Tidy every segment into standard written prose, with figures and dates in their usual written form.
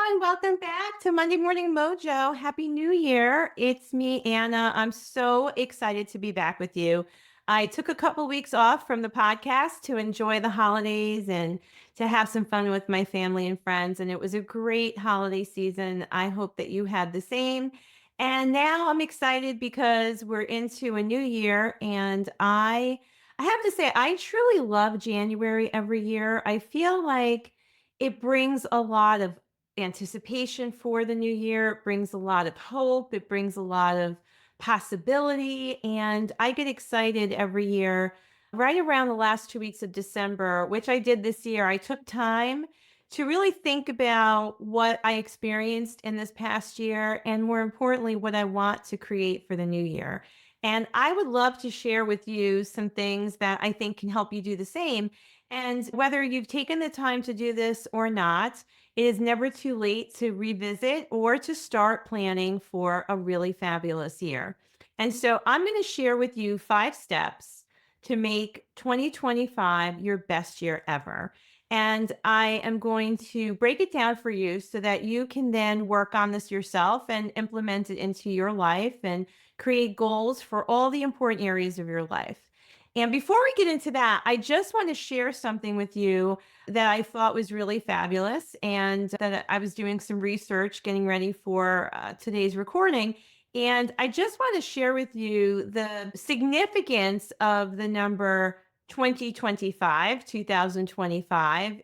and welcome back to Monday Morning Mojo. Happy New Year. It's me, Anna. I'm so excited to be back with you. I took a couple weeks off from the podcast to enjoy the holidays and to have some fun with my family and friends. And it was a great holiday season. I hope that you had the same. And now I'm excited because we're into a new year. And I have to say, I truly love January every year. I feel like it brings a lot of anticipation for the new year. It brings a lot of hope. It brings a lot of possibility. And I get excited every year. Right around the last 2 weeks of December, which I did this year, I took time to really think about what I experienced in this past year and more importantly, what I want to create for the new year. And I would love to share with you some things that I think can help you do the same. And whether you've taken the time to do this or not, it is never too late to revisit or to start planning for a really fabulous year. And so I'm going to share with you 5 steps to make 2025 your best year ever. And I am going to break it down for you so that you can then work on this yourself and implement it into your life and create goals for all the important areas of your life. And before we get into that, I just want to share something with you that I thought was really fabulous and that I was doing some research getting ready for today's recording. And I just want to share with you the significance of the number 2025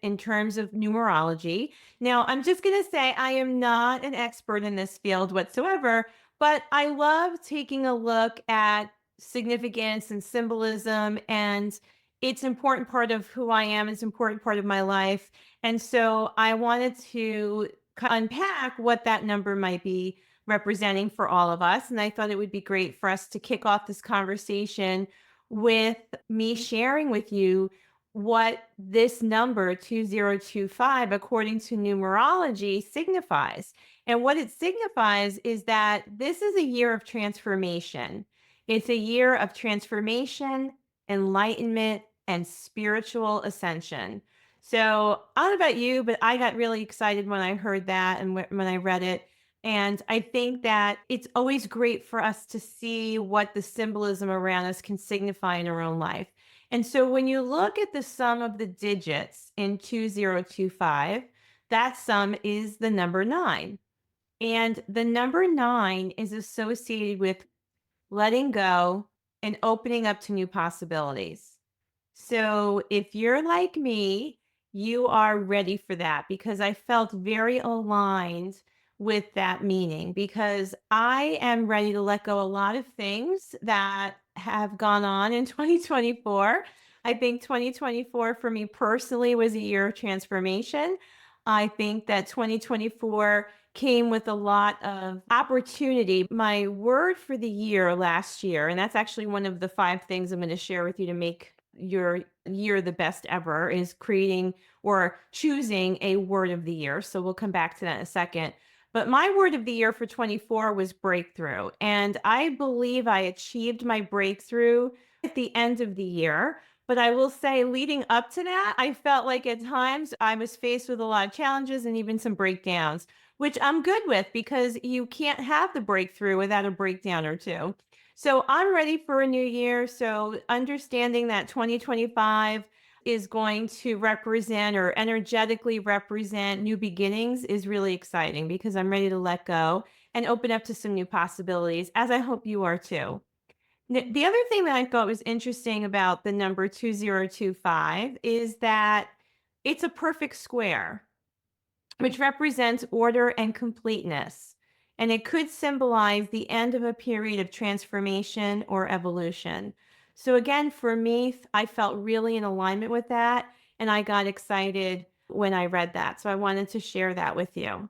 in terms of numerology. Now, I'm just going to say I am not an expert in this field whatsoever, but I love taking a look at significance and symbolism, and it's an important part of who I am. It's an important part of my life. And so I wanted to unpack what that number might be representing for all of us. And I thought it would be great for us to kick off this conversation with me sharing with you what this number 2025, according to numerology, signifies. And what it signifies is that this is a year of transformation. It's a year of transformation, enlightenment, and spiritual ascension. So, I don't know about you, but I got really excited when I heard that and when I read it. And I think that it's always great for us to see what the symbolism around us can signify in our own life. And so when you look at the sum of the digits in 2025, that sum is the number 9. And the number 9 is associated with letting go and opening up to new possibilities. So if you're like me, you are ready for that because I felt very aligned with that meaning because I am ready to let go a lot of things that have gone on in 2024. I think 2024 for me personally was a year of transformation. I think that 2024 came with a lot of opportunity. My word for the year last year, and that's actually one of the 5 things I'm going to share with you to make your year the best ever, is creating or choosing a word of the year. So we'll come back to that in a second. But my word of the year for 24 was breakthrough. And I believe I achieved my breakthrough at the end of the year. But I will say, leading up to that, I felt like at times I was faced with a lot of challenges and even some breakdowns, which I'm good with because you can't have the breakthrough without a breakdown or two. So I'm ready for a new year. So understanding that 2025 is going to represent or energetically represent new beginnings is really exciting because I'm ready to let go and open up to some new possibilities, as I hope you are too. The other thing that I thought was interesting about the number 2025 is that it's a perfect square, which represents order and completeness. And it could symbolize the end of a period of transformation or evolution. So, again, for me, I felt really in alignment with that. And I got excited when I read that. So, I wanted to share that with you.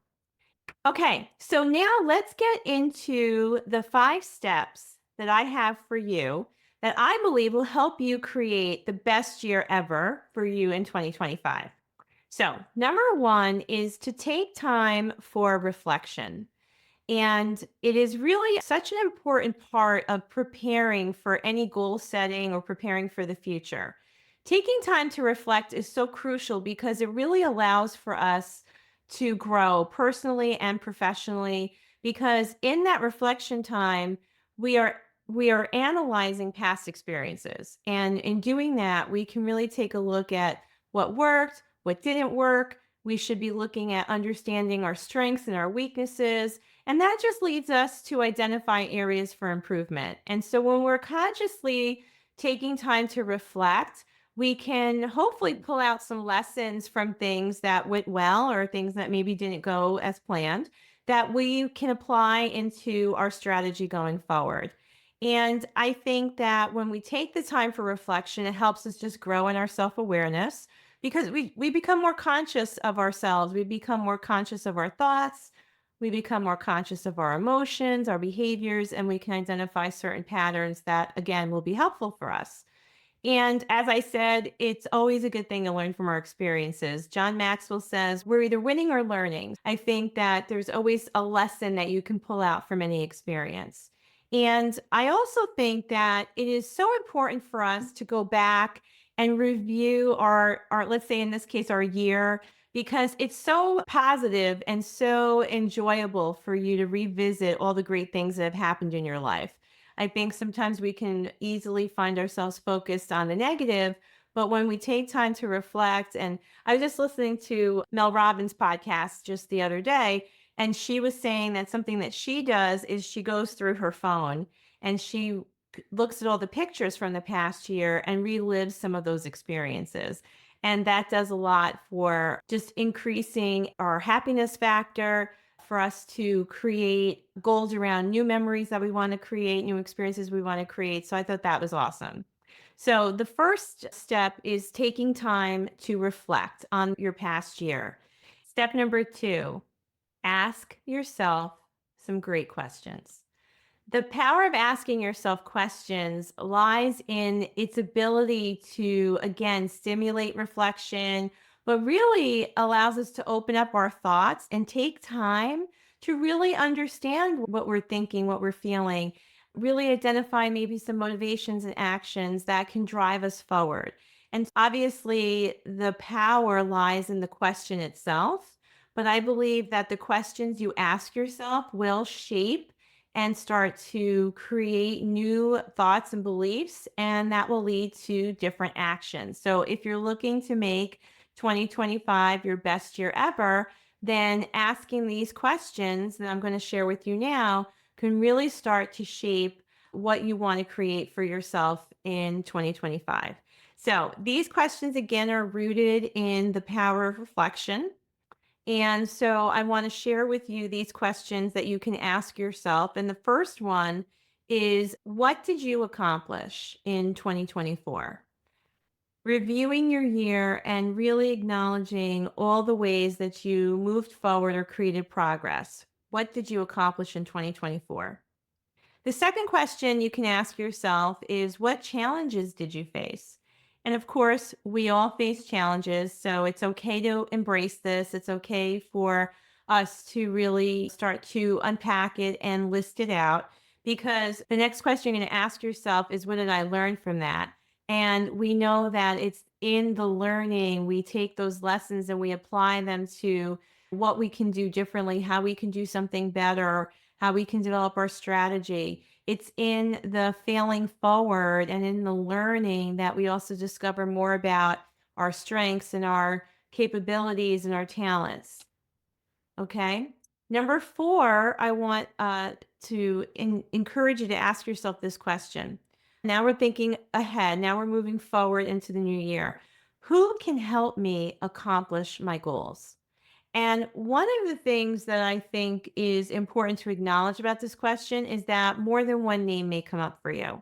Okay, so now let's get into the 5 steps that I have for you that I believe will help you create the best year ever for you in 2025. So, number 1 is to take time for reflection. And it is really such an important part of preparing for any goal setting or preparing for the future. Taking time to reflect is so crucial because it really allows for us to grow personally and professionally, because in that reflection time, we are we are analyzing past experiences. And in doing that, we can really take a look at what worked, what didn't work. We should be looking at understanding our strengths and our weaknesses. And that just leads us to identify areas for improvement. And so when we're consciously taking time to reflect, we can hopefully pull out some lessons from things that went well or things that maybe didn't go as planned that we can apply into our strategy going forward. And I think that when we take the time for reflection, it helps us just grow in our self awareness because we become more conscious of ourselves. We become more conscious of our thoughts. We become more conscious of our emotions, our behaviors, and we can identify certain patterns that, again, will be helpful for us. And as I said, it's always a good thing to learn from our experiences. John Maxwell says, we're either winning or learning. I think that there's always a lesson that you can pull out from any experience. And I also think that it is so important for us to go back and review our let's say in this case, our year, because it's so positive and so enjoyable for you to revisit all the great things that have happened in your life. I think sometimes we can easily find ourselves focused on the negative, but when we take time to reflect, and I was just listening to Mel Robbins' podcast just the other day, and she was saying that something that she does is she goes through her phone and she looks at all the pictures from the past year and relives some of those experiences. And that does a lot for just increasing our happiness factor, for us to create goals around new memories that we want to create, new experiences we want to create. So I thought that was awesome. So the first step is taking time to reflect on your past year. Step number two, ask yourself some great questions. The power of asking yourself questions lies in its ability to, again, stimulate reflection, but really allows us to open up our thoughts and take time to really understand what we're thinking, what we're feeling, really identify maybe some motivations and actions that can drive us forward. And obviously, the power lies in the question itself, but I believe that the questions you ask yourself will shape and start to create new thoughts and beliefs, and that will lead to different actions. So, if you're looking to make 2025 your best year ever, then asking these questions that I'm going to share with you now can really start to shape what you want to create for yourself in 2025. So, these questions again are rooted in the power of reflection. And so I want to share with you these questions that you can ask yourself. And the first one is, what did you accomplish in 2024? Reviewing your year and really acknowledging all the ways that you moved forward or created progress. What did you accomplish in 2024? The second question you can ask yourself is, what challenges did you face? And of course, we all face challenges, so it's okay to embrace this. It's okay for us to really start to unpack it and list it out, because the next question you're going to ask yourself is, what did I learn from that? And we know that it's in the learning, we take those lessons and we apply them to what we can do differently, how we can do something better, how we can develop our strategy. It's in the failing forward and in the learning that we also discover more about our strengths and our capabilities and our talents. Okay. Number four, I want to encourage you to ask yourself this question. Now we're thinking ahead. Now we're moving forward into the new year. Who can help me accomplish my goals? And one of the things that I think is important to acknowledge about this question is that more than one name may come up for you,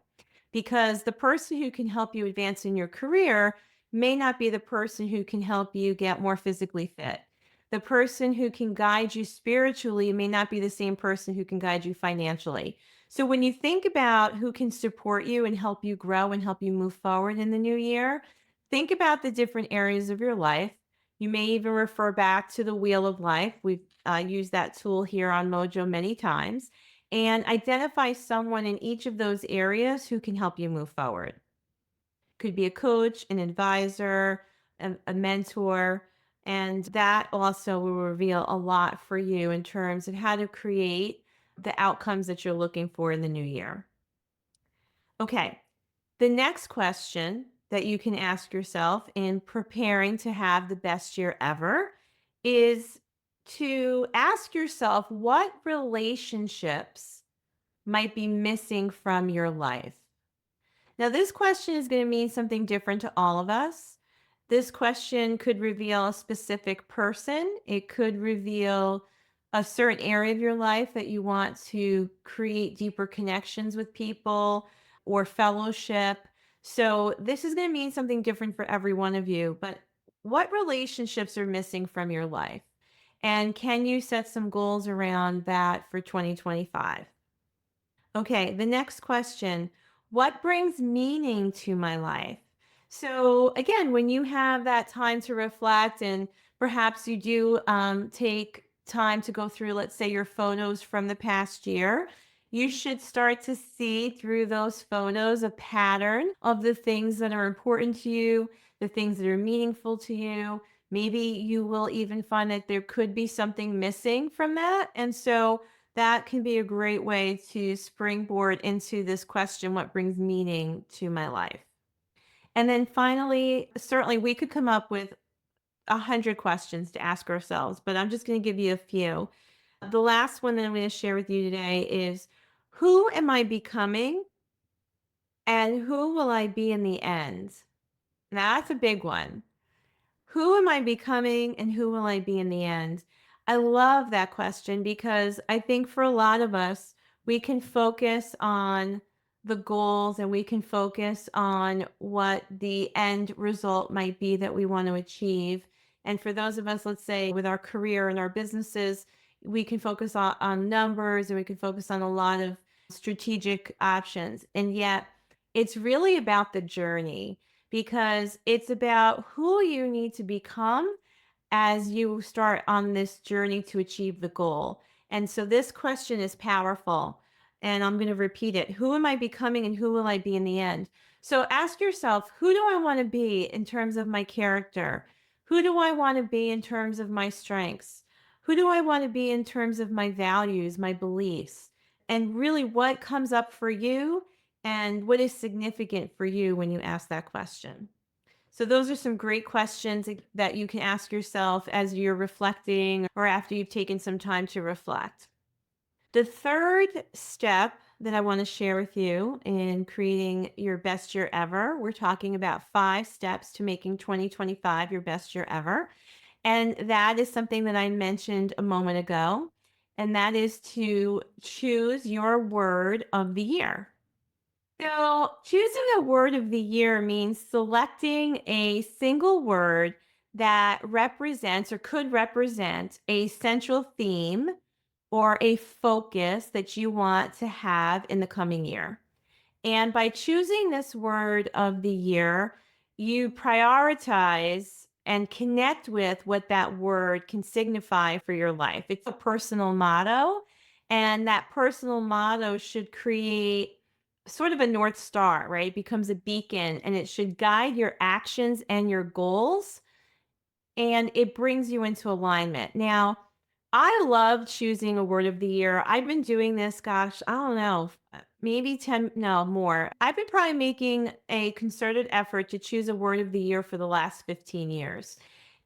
because the person who can help you advance in your career may not be the person who can help you get more physically fit. The person who can guide you spiritually may not be the same person who can guide you financially. So when you think about who can support you and help you grow and help you move forward in the new year, think about the different areas of your life. You may even refer back to the wheel of life. We've used that tool here on Mojo many times, and identify someone in each of those areas who can help you move forward. Could be a coach, an advisor, a mentor, And that also will reveal a lot for you in terms of how to create the outcomes that you're looking for in the new year. Okay. The next question that you can ask yourself in preparing to have the best year ever is to ask yourself what relationships might be missing from your life. Now, this question is going to mean something different to all of us. This question could reveal a specific person, it could reveal a certain area of your life that you want to create deeper connections with people or fellowship. So, this is going to mean something different for every one of you. But what relationships are missing from your life? And can you set some goals around that for 2025? Okay, the next question. What brings meaning to my life? So, again, when you have that time to reflect, and perhaps you do take time to go through, let's say, your photos from the past year, you should start to see through those photos a pattern of the things that are important to you, the things that are meaningful to you. Maybe you will even find that there could be something missing from that. And so, that can be a great way to springboard into this question, what brings meaning to my life? And then finally, certainly we could come up with 100 questions to ask ourselves, but I'm just going to give you a few. The last one that I'm going to share with you today is, who am I becoming and who will I be in the end? Now, that's a big one. Who am I becoming and who will I be in the end? I love that question because I think for a lot of us, we can focus on the goals and we can focus on what the end result might be that we want to achieve. And for those of us, let's say with our career and our businesses, we can focus on numbers and we can focus on a lot of strategic options. And yet, it's really about the journey because it's about who you need to become as you start on this journey to achieve the goal. And so this question is powerful. And I'm going to repeat it. Who am I becoming and who will I be in the end? So ask yourself, who do I want to be in terms of my character? Who do I want to be in terms of my strengths? Who do I want to be in terms of my values, my beliefs? And really, what comes up for you and what is significant for you when you ask that question? So, those are some great questions that you can ask yourself as you're reflecting or after you've taken some time to reflect. The third step that I want to share with you in creating your best year ever, we're talking about 5 steps to making 2025 your best year ever. And that is something that I mentioned a moment ago. And that is to choose your word of the year. So, choosing a word of the year means selecting a single word that represents or could represent a central theme or a focus that you want to have in the coming year. And by choosing this word of the year, you prioritize and connect with what that word can signify for your life. It's a personal motto, and that personal motto should create sort of a North Star, right? It becomes a beacon and it should guide your actions and your goals and it brings you into alignment. Now, I love choosing a word of the year. I've been doing this, gosh, I don't know, maybe 10, no, more. I've been probably making a concerted effort to choose a word of the year for the last 15 years.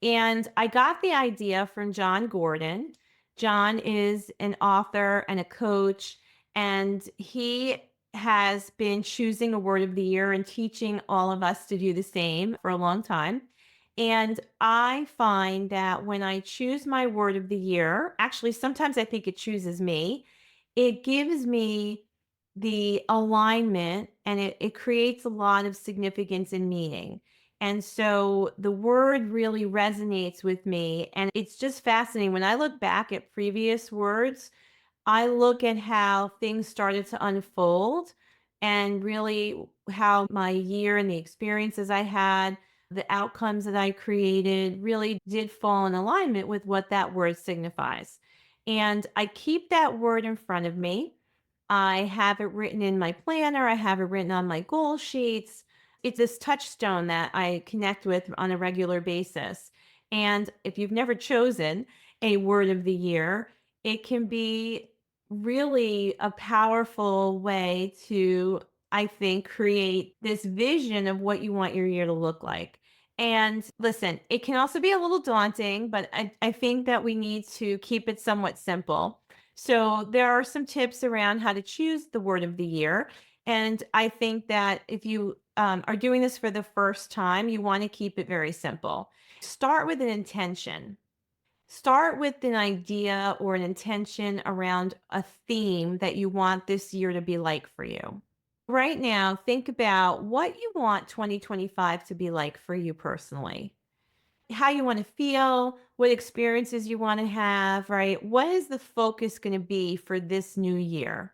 And I got the idea from John Gordon. John is an author and a coach, and he has been choosing a word of the year and teaching all of us to do the same for a long time. And I find that when I choose my word of the year, actually, sometimes I think it chooses me, it gives me the alignment and it creates a lot of significance and meaning. And so the word really resonates with me. And it's just fascinating. When I look back at previous words, I look at how things started to unfold and really how my year and the experiences I had, the outcomes that I created really did fall in alignment with what that word signifies. And I keep that word in front of me. I have it written in my planner, I have it written on my goal sheets. It's this touchstone that I connect with on a regular basis. And if you've never chosen a word of the year, it can be really a powerful way to, I think, create this vision of what you want your year to look like. And listen, it can also be a little daunting, but I think that we need to keep it somewhat simple. So there are some tips around how to choose the word of the year. And I think that if you are doing this for the first time, you want to keep it very simple. Start with an intention. Start with an idea or an intention around a theme that you want this year to be like for you. Right now, think about what you want 2025 to be like for you personally. How you want to feel, what experiences you want to have, right? What is the focus going to be for this new year?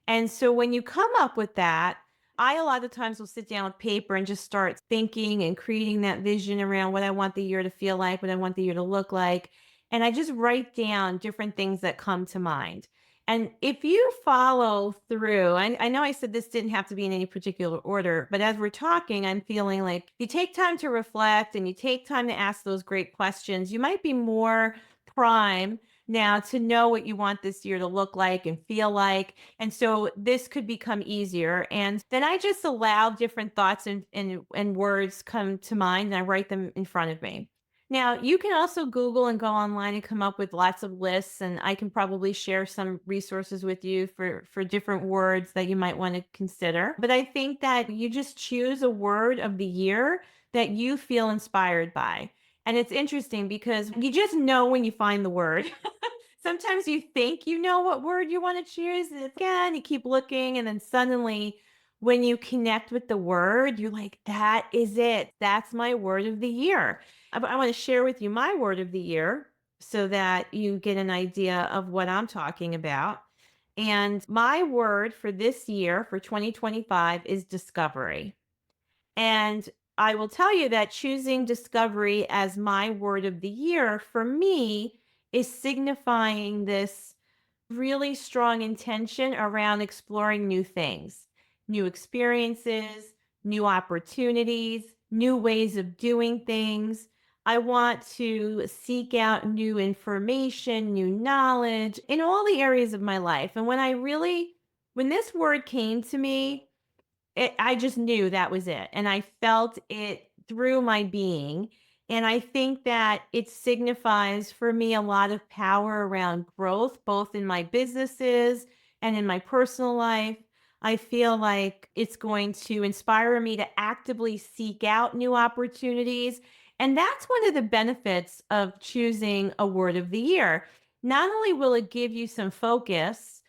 And so when you come up with that, I a lot of times will sit down with paper and just start thinking and creating that vision around what I want the year to feel like, what I want the year to look like. And I just write down different things that come to mind. And if you follow through, I know I said this didn't have to be in any particular order, but as we're talking, I'm feeling like you take time to reflect and you take time to ask those great questions, you might be more prime now to know what you want this year to look like and feel like. And so this could become easier. And then I just allow different thoughts and words come to mind and I write them in front of me. Now, you can also Google and go online and come up with lots of lists, and I can probably share some resources with you for different words that you might want to consider. But I think that you just choose a word of the year that you feel inspired by. And it's interesting because you just know when you find the word. Sometimes you think you know what word you want to choose, and again, you keep looking, and then suddenly, when you connect with the word, you're like, that is it. That's my word of the year. I want to share with you my word of the year so that you get an idea of what I'm talking about. And my word for this year, for 2025, is discovery. And I will tell you that choosing discovery as my word of the year for me is signifying this really strong intention around exploring new things, new experiences, new opportunities, new ways of doing things. I want to seek out new information, new knowledge in all the areas of my life. And when this word came to me, I just knew that was it, and I felt it through my being, and I think that it signifies for me a lot of power around growth, both in my businesses and in my personal life. I feel like it's going to inspire me to actively seek out new opportunities, and that's one of the benefits of choosing a word of the year. Not only will it give you some focus,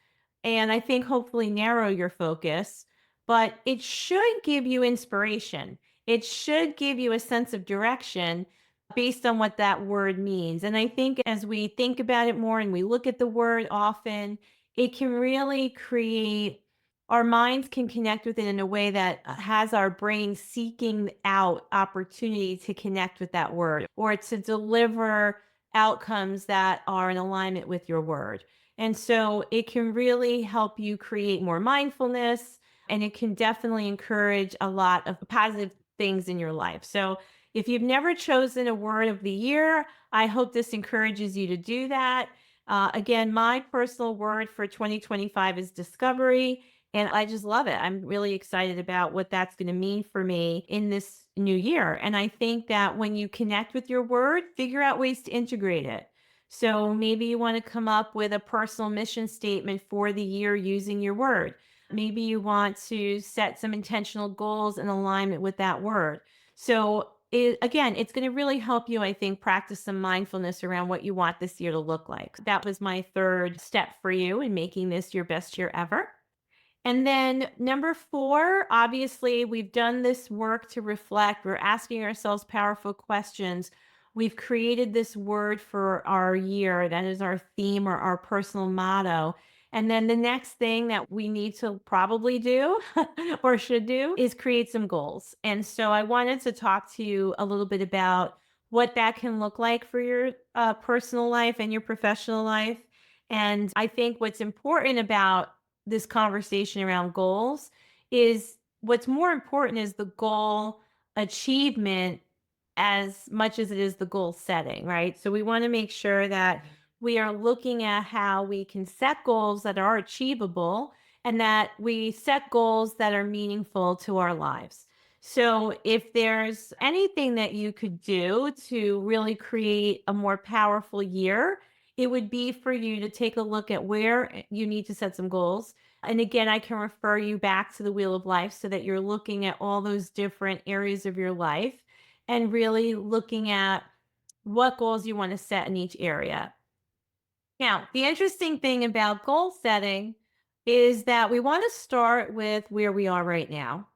and I think hopefully narrow your focus, but it should give you inspiration. It should give you a sense of direction based on what that word means. And I think as we think about it more and we look at the word often, it can really create, our minds can connect with it in a way that has our brain seeking out opportunity to connect with that word or to deliver outcomes that are in alignment with your word. And so it can really help you create more mindfulness, and it can definitely encourage a lot of positive things in your life. So, if you've never chosen a word of the year, I hope this encourages you to do that. Again, my personal word for 2025 is discovery, and I just love it. I'm really excited about what that's going to mean for me in this new year. And I think that when you connect with your word, figure out ways to integrate it. So maybe you want to come up with a personal mission statement for the year using your word. Maybe you want to set some intentional goals in alignment with that word. So, again, it's going to really help you, I think, practice some mindfulness around what you want this year to look like. That was my third step for you in making this your best year ever. And then number 4, obviously, we've done this work to reflect. We're asking ourselves powerful questions. We've created this word for our year. That is our theme or our personal motto. And then the next thing that we need to probably do or should do is create some goals. And so I wanted to talk to you a little bit about what that can look like for your personal life and your professional life. And I think what's important about this conversation around goals is what's more important is the goal achievement as much as it is the goal setting, right? So we want to make sure that we are looking at how we can set goals that are achievable and that we set goals that are meaningful to our lives. So, if there's anything that you could do to really create a more powerful year, it would be for you to take a look at where you need to set some goals. And again, I can refer you back to the Wheel of Life so that you're looking at all those different areas of your life and really looking at what goals you want to set in each area. Now, the interesting thing about goal setting is that we want to start with where we are right now.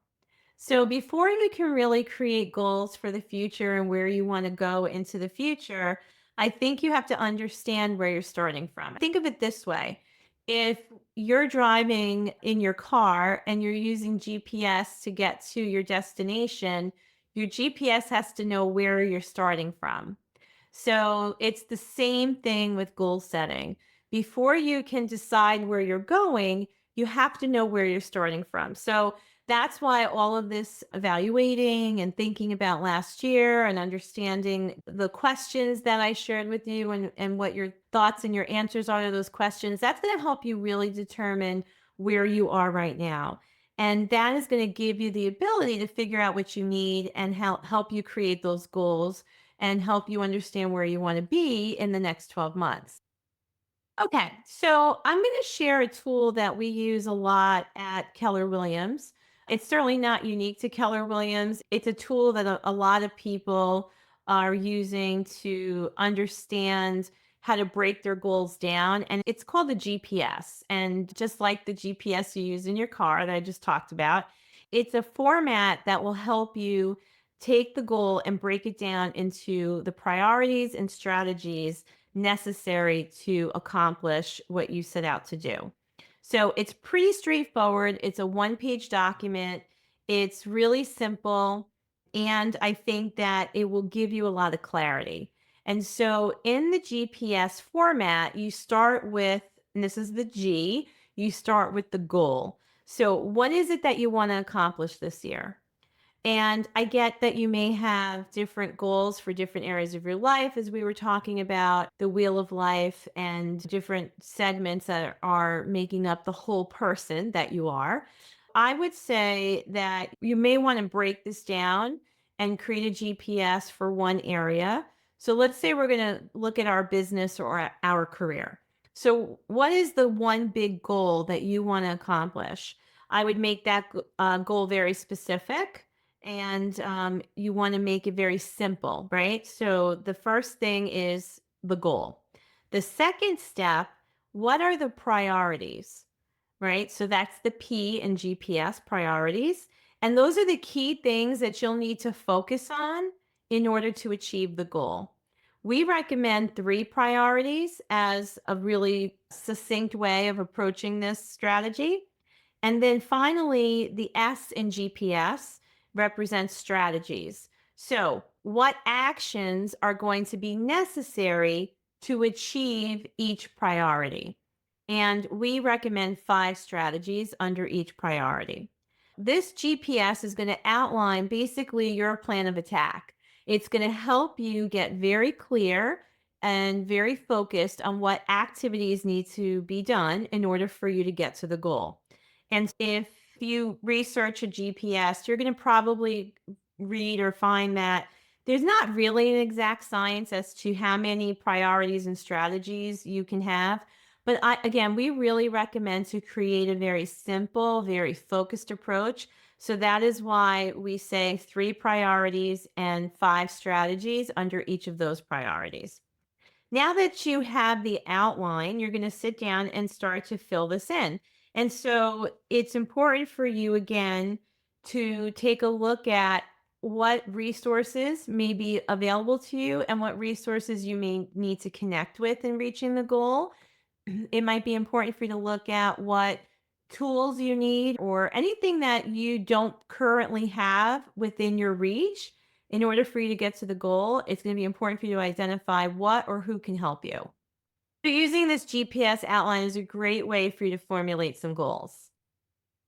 So before you can really create goals for the future and where you want to go into the future, I think you have to understand where you're starting from. Think of it this way. If you're driving in your car and you're using GPS to get to your destination, your GPS has to know where you're starting from. So it's the same thing with goal setting. Before you can decide where you're going, you have to know where you're starting from. So that's why all of this evaluating and thinking about last year and understanding the questions that I shared with you and what your thoughts and your answers are to those questions, that's going to help you really determine where you are right now. And that is going to give you the ability to figure out what you need and help you create those goals and help you understand where you want to be in the next 12 months. Okay, so I'm going to share a tool that we use a lot at Keller Williams. It's certainly not unique to Keller Williams. It's a tool that a lot of people are using to understand how to break their goals down. And it's called the GPS. And just like the GPS you use in your car that I just talked about, it's a format that will help you take the goal and break it down into the priorities and strategies necessary to accomplish what you set out to do. So it's pretty straightforward. It's a one-page document. It's really simple. And I think that it will give you a lot of clarity. And so in the GPS format, you start with, and this is the G, you start with the goal. So what is it that you want to accomplish this year? And I get that you may have different goals for different areas of your life, as we were talking about the wheel of life and different segments that are making up the whole person that you are. I would say that you may want to break this down and create a GPS for one area. So let's say we're going to look at our business or our career. So, what is the one big goal that you want to accomplish? I would make that goal very specific and you want to make it very simple, right? So the first thing is the goal. The second step, what are the priorities, right? So that's the P in GPS, priorities. And those are the key things that you'll need to focus on in order to achieve the goal. We recommend 3 priorities as a really succinct way of approaching this strategy. And then finally, the S in GPS represents strategies. So, what actions are going to be necessary to achieve each priority? And we recommend 5 strategies under each priority. This GPS is going to outline basically your plan of attack. It's going to help you get very clear and very focused on what activities need to be done in order for you to get to the goal. And if you research a GPS, you're going to probably read or find that there's not really an exact science as to how many priorities and strategies you can have. But again, we really recommend to create a very simple, very focused approach. So that is why we say 3 priorities and 5 strategies under each of those priorities. Now that you have the outline, you're going to sit down and start to fill this in. And so it's important for you again to take a look at what resources may be available to you and what resources you may need to connect with in reaching the goal. It might be important for you to look at what tools you need or anything that you don't currently have within your reach in order for you to get to the goal. It's going to be important for you to identify what or who can help you. So using this GPS outline is a great way for you to formulate some goals.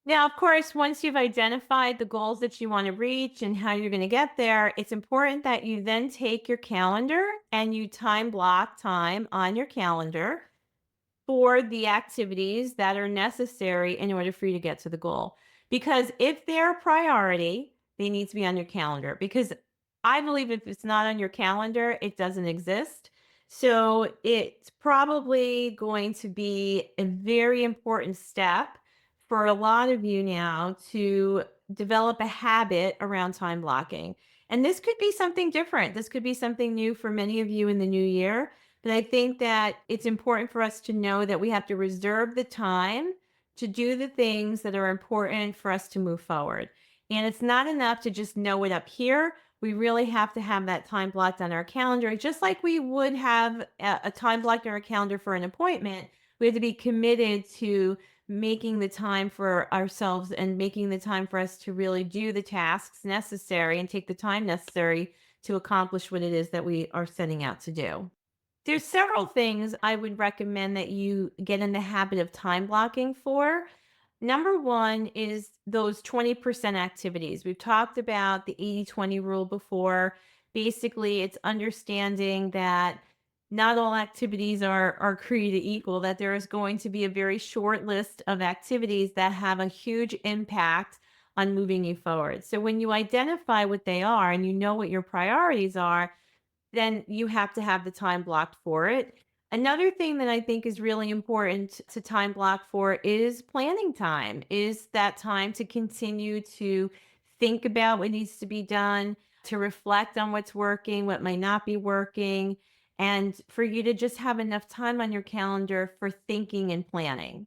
Now, of course, once you've identified the goals that you want to reach and how you're going to get there, it's important that you then take your calendar and you time block time on your calendar for the activities that are necessary in order for you to get to the goal. Because if they're a priority, they need to be on your calendar. Because I believe if it's not on your calendar, it doesn't exist. So it's probably going to be a very important step for a lot of you now to develop a habit around time blocking. And this could be something different. This could be something new for many of you in the new year. But I think that it's important for us to know that we have to reserve the time to do the things that are important for us to move forward. And it's not enough to just know it up here. We really have to have that time blocked on our calendar, just like we would have a time blocked on our calendar for an appointment. We have to be committed to making the time for ourselves and making the time for us to really do the tasks necessary and take the time necessary to accomplish what it is that we are setting out to do. There's several things I would recommend that you get in the habit of time blocking for. Number one is those 20% activities. We've talked about the 80-20 rule before. Basically, it's understanding that not all activities are created equal, that there is going to be a very short list of activities that have a huge impact on moving you forward. So when you identify what they are and you know what your priorities are, then you have to have the time blocked for it. Another thing that I think is really important to time block for is planning time, is that time to continue to think about what needs to be done, to reflect on what's working, what might not be working, and for you to just have enough time on your calendar for thinking and planning.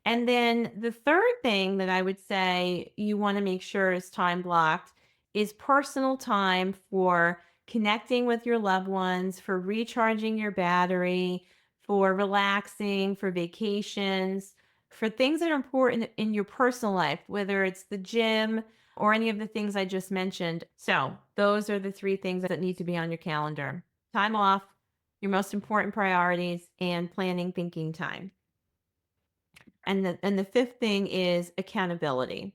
And then the third thing that I would say you want to make sure is time blocked is personal time for connecting with your loved ones, for recharging your battery, for relaxing, for vacations, for things that are important in your personal life, whether it's the gym or any of the things I just mentioned. So, those are the three things that need to be on your calendar: time off, your most important priorities, and planning thinking time. And the fifth thing is accountability.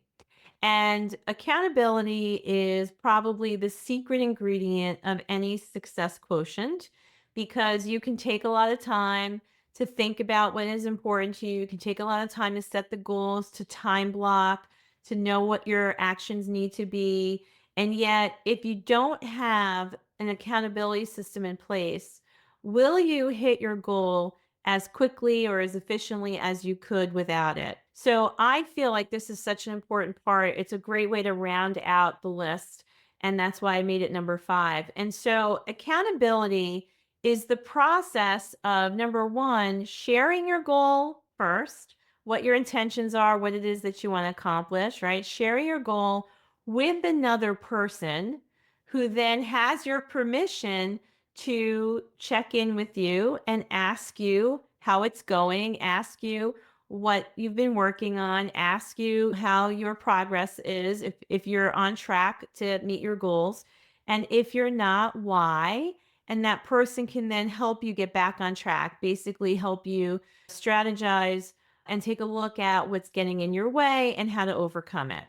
And accountability is probably the secret ingredient of any success quotient because you can take a lot of time to think about what is important to you. You can take a lot of time to set the goals, to time block, to know what your actions need to be. And yet, if you don't have an accountability system in place, will you hit your goal as quickly or as efficiently as you could without it? So I feel like this is such an important part. It's a great way to round out the list. And that's why I made it number five. And so accountability is the process of number one, sharing your goal first, what your intentions are, what it is that you want to accomplish, right? Sharing your goal with another person who then has your permission to check in with you and ask you how it's going, ask you what you've been working on, ask you how your progress is, if you're on track to meet your goals, and if you're not, why. And that person can then help you get back on track, basically help you strategize and take a look at what's getting in your way and how to overcome it.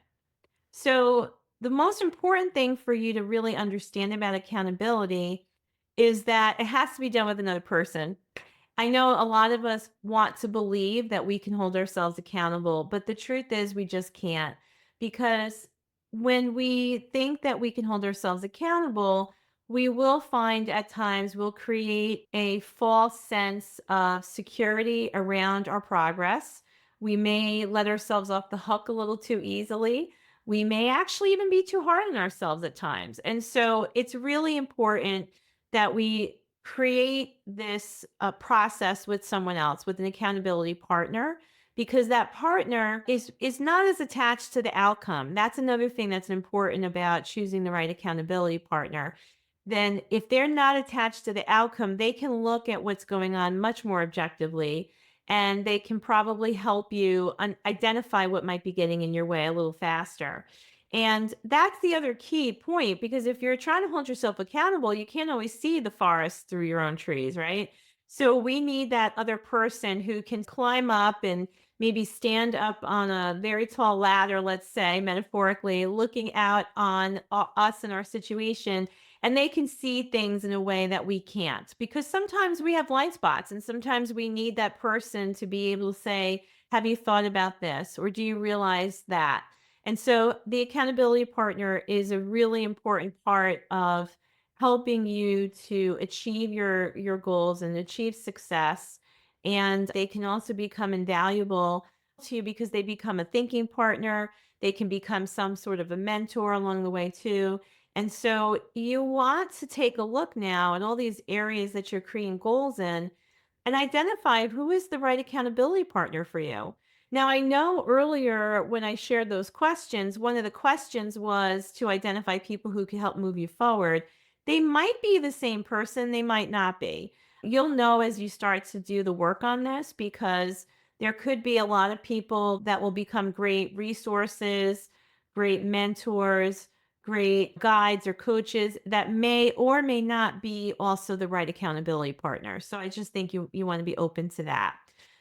So, the most important thing for you to really understand about accountability is that it has to be done with another person. I know a lot of us want to believe that we can hold ourselves accountable, but the truth is we just can't. Because when we think that we can hold ourselves accountable, we will find at times we'll create a false sense of security around our progress. We may let ourselves off the hook a little too easily. We may actually even be too hard on ourselves at times. And so it's really important that we create this process with someone else, with an accountability partner, because that partner is not as attached to the outcome. That's another thing that's important about choosing the right accountability partner. Then if they're not attached to the outcome, they can look at what's going on much more objectively, and they can probably help you identify what might be getting in your way a little faster. And that's the other key point, because if you're trying to hold yourself accountable, you can't always see the forest through your own trees, right? So we need that other person who can climb up and maybe stand up on a very tall ladder, let's say, metaphorically, looking out on us and our situation, and they can see things in a way that we can't. Because sometimes we have blind spots, and sometimes we need that person to be able to say, have you thought about this? Or do you realize that? And so the accountability partner is a really important part of helping you to achieve your goals and achieve success. And they can also become invaluable to you because they become a thinking partner. They can become some sort of a mentor along the way too. And so you want to take a look now at all these areas that you're creating goals in and identify who is the right accountability partner for you. Now, I know earlier when I shared those questions, one of the questions was to identify people who can help move you forward. They might be the same person, they might not be. You'll know as you start to do the work on this because there could be a lot of people that will become great resources, great mentors, great guides or coaches that may or may not be also the right accountability partner. So I just think you want to be open to that.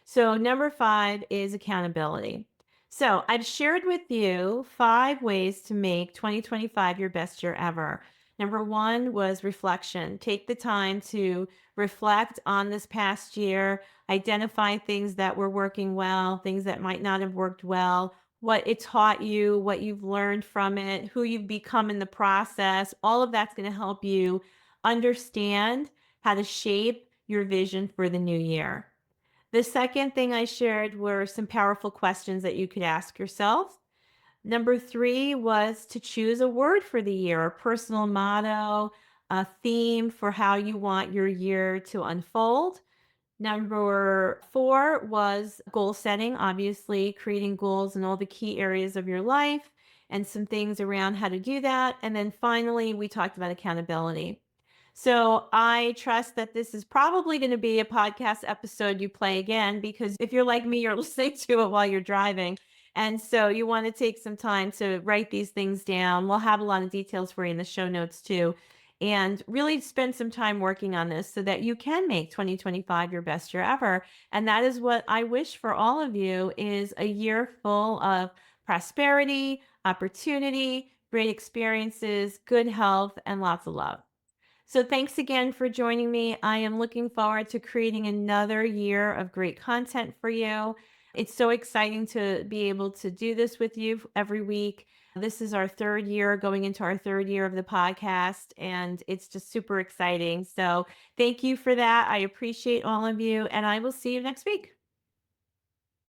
So number 5 is accountability. So I've shared with you 5 ways to make 2025 your best year ever. Number 1 was reflection. Take the time to reflect on this past year, identify things that were working well, things that might not have worked well, what it taught you, what you've learned from it, who you've become in the process. All of that's going to help you understand how to shape your vision for the new year. The second thing I shared were some powerful questions that you could ask yourself. Number 3 was to choose a word for the year, a personal motto, a theme for how you want your year to unfold. Number 4 was goal setting, obviously, creating goals in all the key areas of your life and some things around how to do that. And then finally, we talked about accountability. So I trust that this is probably going to be a podcast episode you play again because if you're like me, you're listening to it while you're driving. And so you want to take some time to write these things down. We'll have a lot of details for you in the show notes too. And really spend some time working on this so that you can make 2025 your best year ever. And that is what I wish for all of you is a year full of prosperity, opportunity, great experiences, good health, and lots of love. So thanks again for joining me. I am looking forward to creating another year of great content for you. It's so exciting to be able to do this with you every week. This is our 3rd year, going into our 3rd year of the podcast, and it's just super exciting. So thank you for that. I appreciate all of you, and I will see you next week.